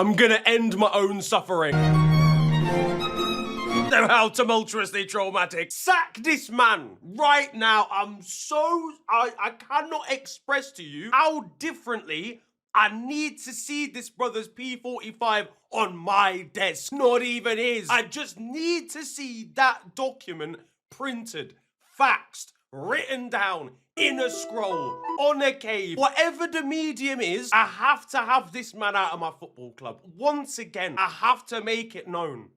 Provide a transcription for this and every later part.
I'm gonna end my own suffering. How tumultuously traumatic. Sack this man right now. I cannot express to you how differently I need to see this brother's P45 on my desk. Not even his. I just need to see that document printed, faxed, written down in a scroll, on a cave, whatever the medium is. I have to have this man out of my football club. Once again, I have to make it known.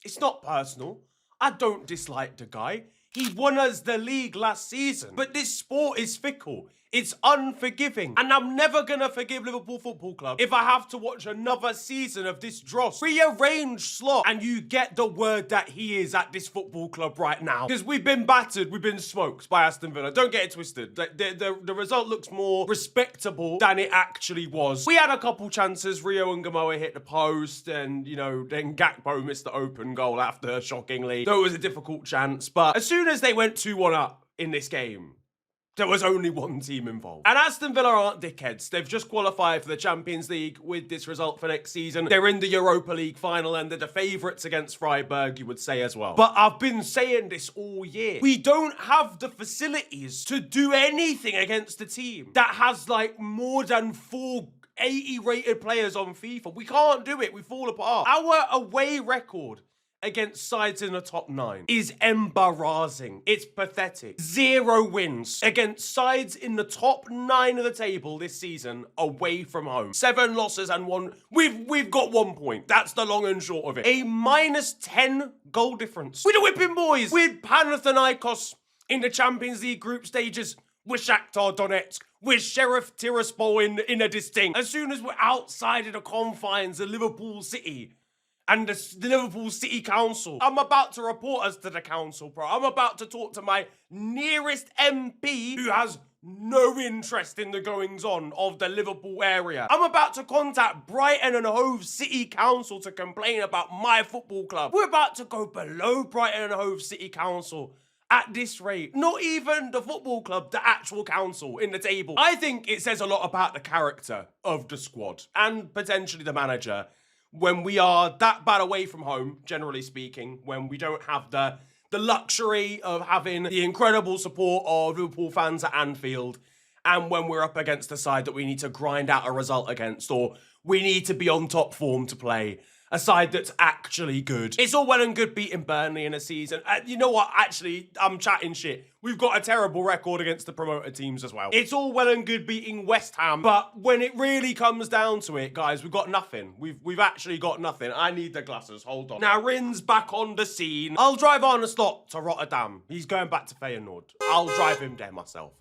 It's not personal. I don't dislike the guy. He won us the league last season. But this sport is fickle. It's unforgiving. And I'm never gonna forgive Liverpool Football Club if I have to watch another season of this dross. Rearrange slot and you get the word that he is at this football club right now. Because we've been battered, we've been smoked by Aston Villa. Don't get it twisted. The result looks more respectable than it actually was. We had a couple chances. Rio and Gamoa hit the post and, you know, then Gakpo missed the open goal after, shockingly. Though it was a difficult chance. But as soon as they went 2-1 up in this game, there was only one team involved. And Aston Villa aren't dickheads. They've just qualified for the Champions League with this result for next season. They're in the Europa League final and they're the favourites against Freiburg, you would say as well. But I've been saying this all year. We don't have the facilities to do anything against a team that has like more than 480 rated players on FIFA. We can't do it. We fall apart. Our away record against sides in the top 9 is embarrassing. It's pathetic. 0 wins against sides in the top 9 of the table this season away from home. 7 losses and 1. We've got 1 point. That's the long and short of it. A -10 goal difference. We're the whipping boys. With Panathinaikos in the Champions League group stages. With Shakhtar Donetsk. With Sheriff Tiraspol in a distinct. As soon as we're outside of the confines of Liverpool City and the Liverpool City Council, I'm about to report us to the council, bro. I'm about to talk to my nearest MP who has no interest in the goings-on of the Liverpool area. I'm about to contact Brighton and Hove City Council to complain about my football club. We're about to go below Brighton and Hove City Council at this rate. Not even the football club, the actual council in the table. I think it says a lot about the character of the squad and potentially the manager when we are that bad away from home, generally speaking, when we don't have the luxury of having the incredible support of Liverpool fans at Anfield, and when we're up against a side that we need to grind out a result against, or we need to be on top form to play a side that's actually good. It's all well and good beating Burnley in a season. You know what? Actually, I'm chatting shit. We've got a terrible record against the promoted teams as well. It's all well and good beating West Ham, but when it really comes down to it, guys, we've got nothing. We've actually got nothing. I need the glasses. Hold on. Now, Rin's back on the scene. I'll drive Arne Slot to Rotterdam. He's going back to Feyenoord. I'll drive him there myself.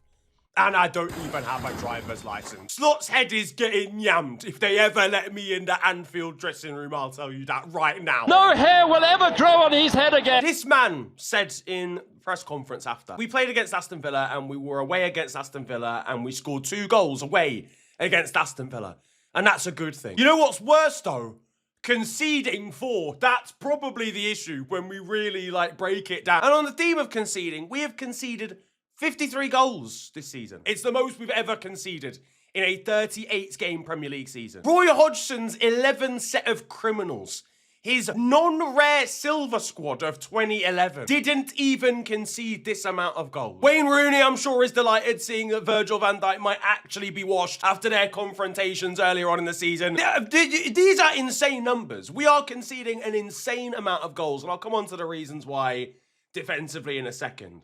And I don't even have a driver's license. Slot's head is getting yammed. If they ever let me in the Anfield dressing room, I'll tell you that right now. No hair will ever grow on his head again. This man said in press conference after, we played against Aston Villa and we were away against Aston Villa and we scored 2 goals away against Aston Villa. And that's a good thing. You know what's worse though? Conceding 4. That's probably the issue when we really break it down. And on the theme of conceding, we have conceded 53 goals this season. It's the most we've ever conceded in a 38-game Premier League season. Roy Hodgson's 11 set of criminals, his non-rare silver squad of 2011, didn't even concede this amount of goals. Wayne Rooney, I'm sure, is delighted seeing that Virgil van Dijk might actually be washed after their confrontations earlier on in the season. These are insane numbers. We are conceding an insane amount of goals, and I'll come on to the reasons why defensively in a second.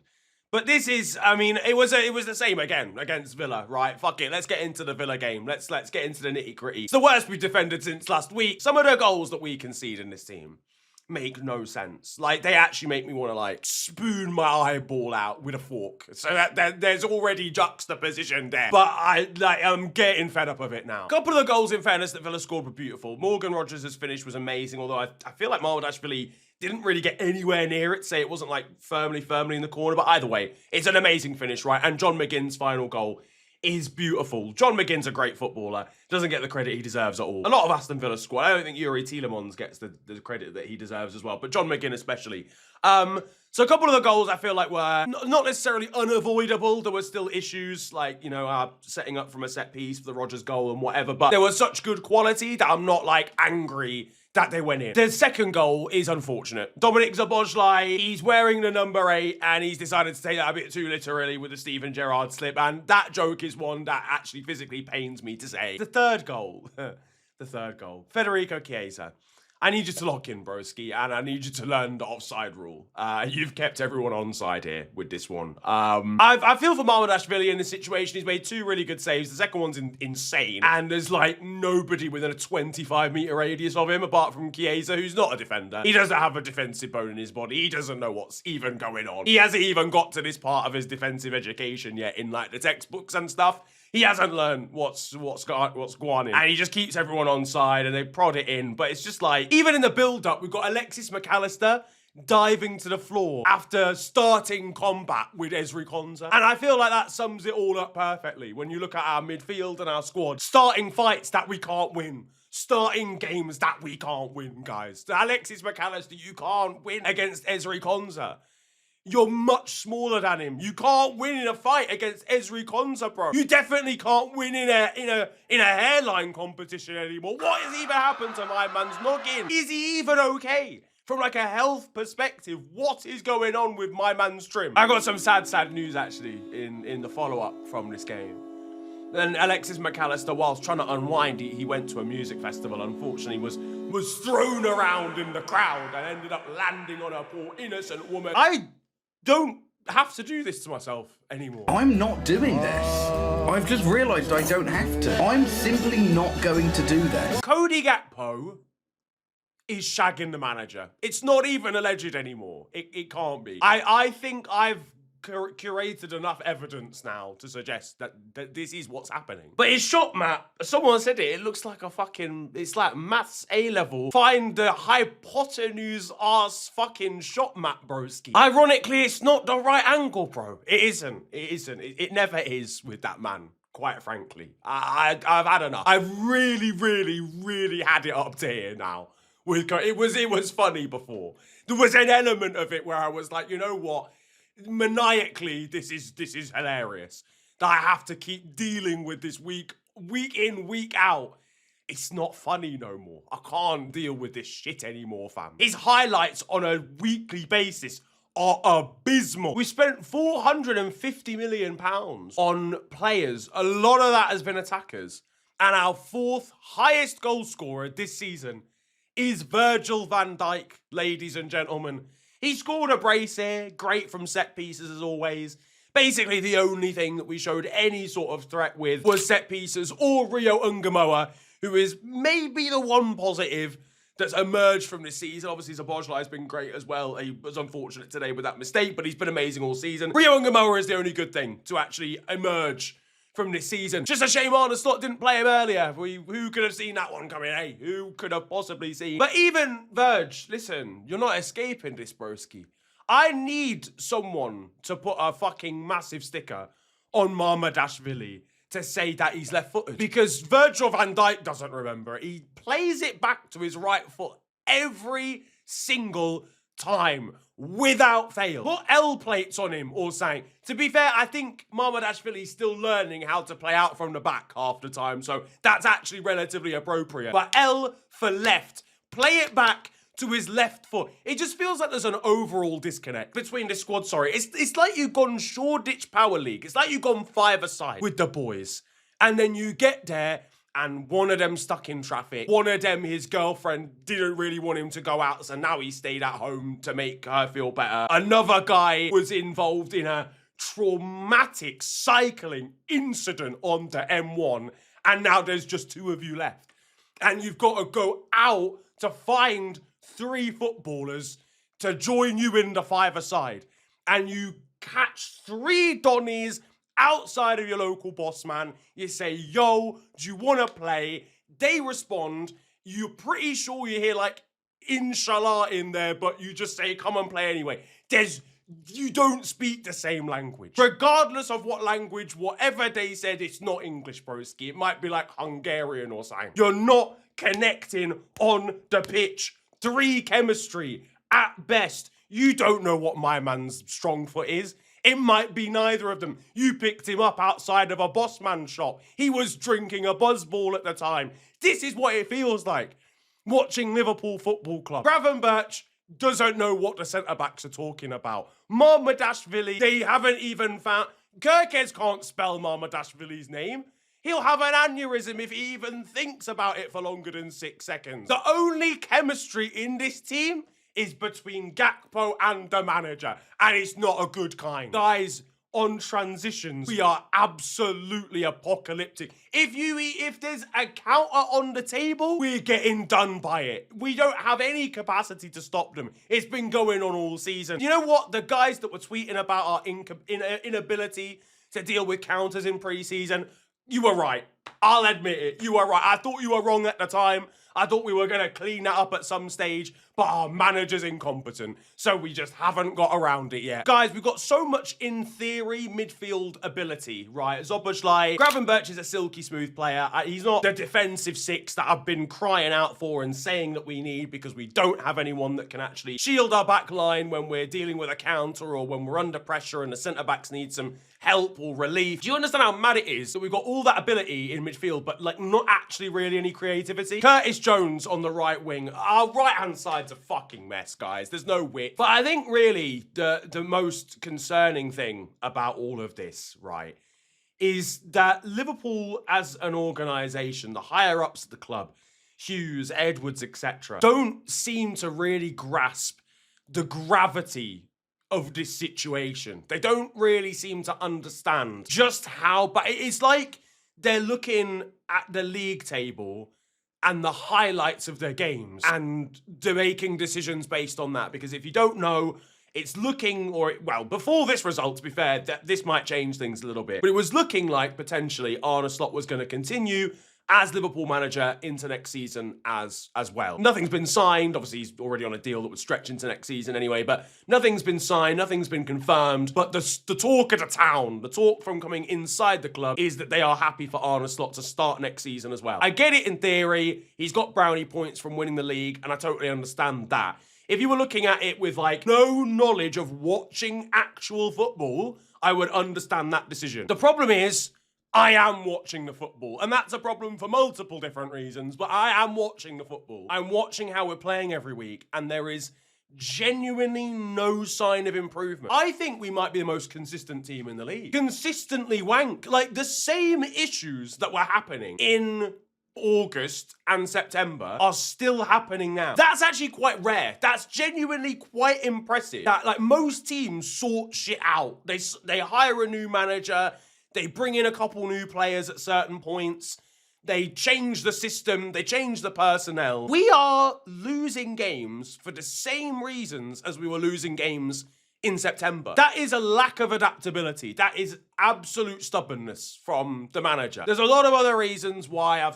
But this is, I mean, it was the same again against Villa, right? Fuck it, let's get into the Villa game. Let's get into the nitty-gritty. It's the worst we've defended since last week. Some of the goals that we concede in this team make no sense. They actually make me want to, spoon my eyeball out with a fork. So that there's already juxtaposition there. But I'm getting fed up of it now. A couple of the goals, in fairness, that Villa scored were beautiful. Morgan Rogers' finish was amazing, although I feel like Maldashvili didn't really get anywhere near it. Say it wasn't firmly in the corner, but either way, it's an amazing finish, right? And John McGinn's final goal is beautiful. John McGinn's a great footballer. Doesn't get the credit he deserves at all. A lot of Aston Villa squad. I don't think Yuri Tielemans gets the credit that he deserves as well, but John McGinn especially. So a couple of the goals I feel like were not necessarily unavoidable. There were still issues like, you know, setting up from a set piece for the Rodgers goal and whatever, but there was such good quality that I'm not like angry that they went in. The second goal is unfortunate. Dominic Szoboszlai, he's wearing the number 8 and he's decided to take that a bit too literally with the Steven Gerrard slip, and that joke is one that actually physically pains me to say. The third goal. The third goal. Federico Chiesa. I need you to lock in, broski, and I need you to learn the offside rule. You've kept everyone onside here with this one. I feel for Mamardashvili in this situation. He's made 2 really good saves. The second one's insane, and there's like nobody within a 25-meter radius of him apart from Chiesa, who's not a defender. He doesn't have a defensive bone in his body. He doesn't know what's even going on. He hasn't even got to this part of his defensive education yet in like the textbooks and stuff. He hasn't learned what's going on, and he just keeps everyone on side, and they prod it in. But it's just like, even in the build-up, we've got Alexis McAllister diving to the floor after starting combat with Ezri Konsa. And I feel like that sums it all up perfectly. When you look at our midfield and our squad, starting fights that we can't win. Starting games that we can't win, guys. Alexis McAllister, you can't win against Ezri Konsa. You're much smaller than him. You can't win in a fight against Ezri Konsa, bro. You definitely can't win in a hairline competition anymore. What has even happened to my man's noggin? Is he even okay? From like a health perspective, what is going on with my man's trim? I got some sad news actually in the follow-up from this game. Then Alexis McAllister, whilst trying to unwind, he went to a music festival, unfortunately was thrown around in the crowd and ended up landing on a poor innocent woman. I don't have to do this to myself anymore. I'm not doing this. I've just realised I don't have to. I'm simply not going to do this. Cody Gakpo is shagging the manager. It's not even alleged anymore. It can't be. I think I've curated enough evidence now to suggest that this is what's happening. But his shot map, someone said it looks like a fucking, it's like maths A-level. Find the hypotenuse ass fucking shot map, broski. Ironically, it's not the right angle, bro. It isn't. It never is with that man. Quite frankly, I've had enough. I've really had it up to here now. It was funny before. There was an element of it where I was like, you know what? Maniacally, this is hilarious. That I have to keep dealing with this week in, week out. It's not funny no more. I can't deal with this shit anymore, fam. His highlights on a weekly basis are abysmal. We spent £450 million on players. A lot of that has been attackers. And our 4th highest goal scorer this season is Virgil van Dijk, ladies and gentlemen. He scored a brace here, great from set pieces as always. Basically, the only thing that we showed any sort of threat with was set pieces or Rio Ungamoa, who is maybe the one positive that's emerged from this season. Obviously, Szoboszlai has been great as well. He was unfortunate today with that mistake, but he's been amazing all season. Rio Ungamoa is the only good thing to actually emerge from this season. Just a shame Arne didn't play him earlier. Who could have seen that one coming, eh? Who could have possibly seen? But even Verge, listen, you're not escaping this, broski. I need someone to put a fucking massive sticker on Mamardashvili to say that he's left-footed. Because Virgil van Dijk doesn't remember it. He plays it back to his right foot every single time, without fail. Put L plates on him or something. To be fair, I think Mamardashvili is still learning how to play out from the back half the time, so that's actually relatively appropriate. But L for left. Play it back to his left foot. It just feels like there's an overall disconnect between the squad, sorry. It's like you've gone Shoreditch Power League. It's like you've gone 5-a-side with the boys. And then you get there and one of them stuck in traffic. One of them, his girlfriend didn't really want him to go out, so now he stayed at home to make her feel better. Another guy was involved in a traumatic cycling incident onto M1, and now there's just 2 of you left. And you've got to go out to find 3 footballers to join you in the 5-a-side. And you catch 3 Donnies outside of your local boss man. You say, yo, do you want to play? They respond. You're pretty sure you hear like inshallah in there, but you just say, come and play anyway. There's you don't speak the same language. Regardless of what language, whatever they said, it's not English, broski. It might be like Hungarian or something. You're not connecting on the pitch. 3 chemistry at best. You don't know what my man's strong foot is. It might be neither of them. You picked him up outside of a boss man shop. He was drinking a buzzball at the time. This is what it feels like watching Liverpool Football Club. Gravenberch doesn't know what the centre-backs are talking about. Marmadashvili, they haven't even found... Kirkez can't spell Marmadashvili's name. He'll have an aneurysm if he even thinks about it for longer than 6 seconds. The only chemistry in this team is between Gakpo and the manager, and it's not a good kind. Guys, on transitions, we are absolutely apocalyptic. If there's a counter on the table, we're getting done by it. We don't have any capacity to stop them. It's been going on all season. You know what? The guys that were tweeting about our inability to deal with counters in pre-season, you were right. I'll admit it. You were right. I thought you were wrong at the time. I thought we were going to clean that up at some stage, but our manager's incompetent, so we just haven't got around it yet. Guys, we've got so much, in theory, midfield ability, right? Szoboszlai, Gravenberch is a silky smooth player. He's not the defensive 6 that I've been crying out for and saying that we need, because we don't have anyone that can actually shield our back line when we're dealing with a counter or when we're under pressure and the centre-backs need some help or relief. Do you understand how mad it is that we've got all that ability in midfield, but like not actually really any creativity? Curtis Jones on the right wing. Our right-hand side's a fucking mess, guys. There's no width. But I think really the most concerning thing about all of this, right, is that Liverpool as an organisation, the higher-ups at the club, Hughes, Edwards, etc., don't seem to really grasp the gravity of this situation. They don't really seem to understand just how, but it's like they're looking at the league table and the highlights of their games and they're making decisions based on that. Because if you don't know, it's looking, well, before this result, to be fair, this might change things a little bit, but it was looking like potentially Arne was going to continue as Liverpool manager into next season as well. Nothing's been signed. Obviously, he's already on a deal that would stretch into next season anyway, but nothing's been signed, nothing's been confirmed. But the talk of the town, the talk from coming inside the club is that they are happy for Arne to start next season as well. I get it in theory. He's got brownie points from winning the league, and I totally understand that. If you were looking at it with like no knowledge of watching actual football, I would understand that decision. The problem is, I am watching the football, and that's a problem for multiple different reasons, but I am watching the football. I'm watching how we're playing every week, and there is genuinely no sign of improvement. I think we might be the most consistent team in the league. Consistently wank. Like, the same issues that were happening in August and September are still happening now. That's actually quite rare. That's genuinely quite impressive. That, like, most teams sort shit out. They hire a new manager, they bring in a couple new players at certain points. They change the system. They change the personnel. We are losing games for the same reasons as we were losing games in September. That is a lack of adaptability. That is absolute stubbornness from the manager. There's a lot of other reasons why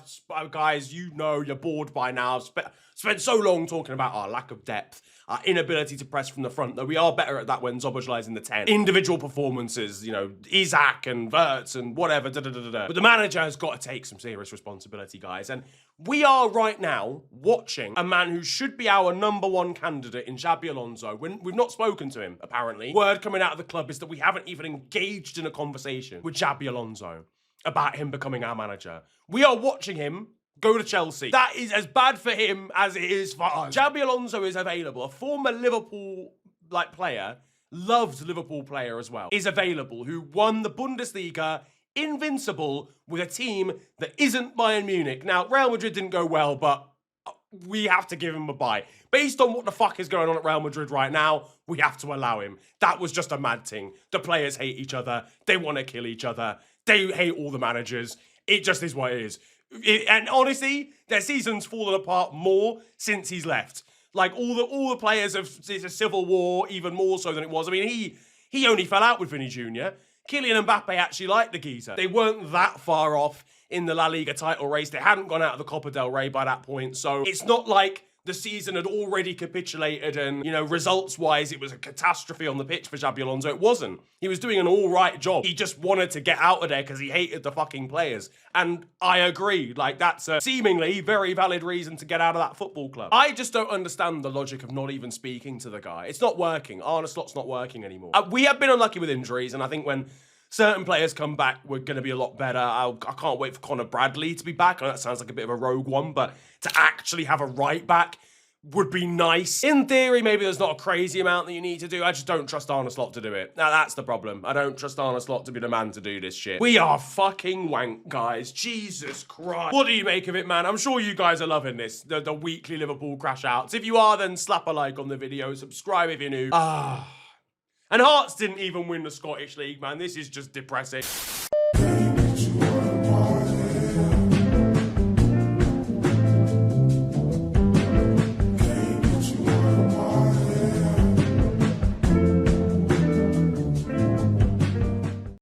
guys, you know, you're bored by now. I've spent so long talking about our lack of depth, our inability to press from the front, though we are better at that when Szoboszlai's in the 10. Individual performances, you know, Isaac and Wirtz and whatever, But the manager has got to take some serious responsibility, guys. And we are right now watching a man who should be our #1 candidate in Xabi Alonso. We've not spoken to him, apparently. Word coming out of the club is that we haven't even engaged in a conversation with Xabi Alonso about him becoming our manager. We are watching him go to Chelsea. That is as bad for him as it is for us. Xabi Alonso is available. A former Liverpool player, loved Liverpool player as well, is available, who won the Bundesliga invincible with a team that isn't Bayern Munich. Now, Real Madrid didn't go well, but we have to give him a bye. Based on what the fuck is going on at Real Madrid right now, we have to allow him. That was just a mad thing. The players hate each other. They want to kill each other. They hate all the managers. It just is what it is. And honestly, their season's fallen apart more since he's left. Like, all the players it's a civil war, even more so than it was. I mean, he only fell out with Vinny Jr. Kylian Mbappe actually liked the geezer. They weren't that far off in the La Liga title race. They hadn't gone out of the Copa del Rey by that point, so it's not like the season had already capitulated and, you know, results-wise, it was a catastrophe on the pitch for Xabi Alonso. It wasn't. He was doing an all-right job. He just wanted to get out of there because he hated the fucking players. And I agree. Like, that's a seemingly very valid reason to get out of that football club. I just don't understand the logic of not even speaking to the guy. It's not working. Arne Slot's not working anymore. We have been unlucky with injuries, and I think when certain players come back, we're going to be a lot better. I can't wait for Conor Bradley to be back. I know that sounds like a bit of a rogue one, but to actually have a right back would be nice. In theory, maybe there's not a crazy amount that you need to do. I just don't trust Arne Slot to do it. Now, that's the problem. I don't trust Arne Slot to be the man to do this shit. We are fucking wank, guys. Jesus Christ. What do you make of it, man? I'm sure you guys are loving this, the weekly Liverpool crash outs. If you are, then slap a like on the video. Subscribe if you're new. And Hearts didn't even win the Scottish League, man. This is just depressing.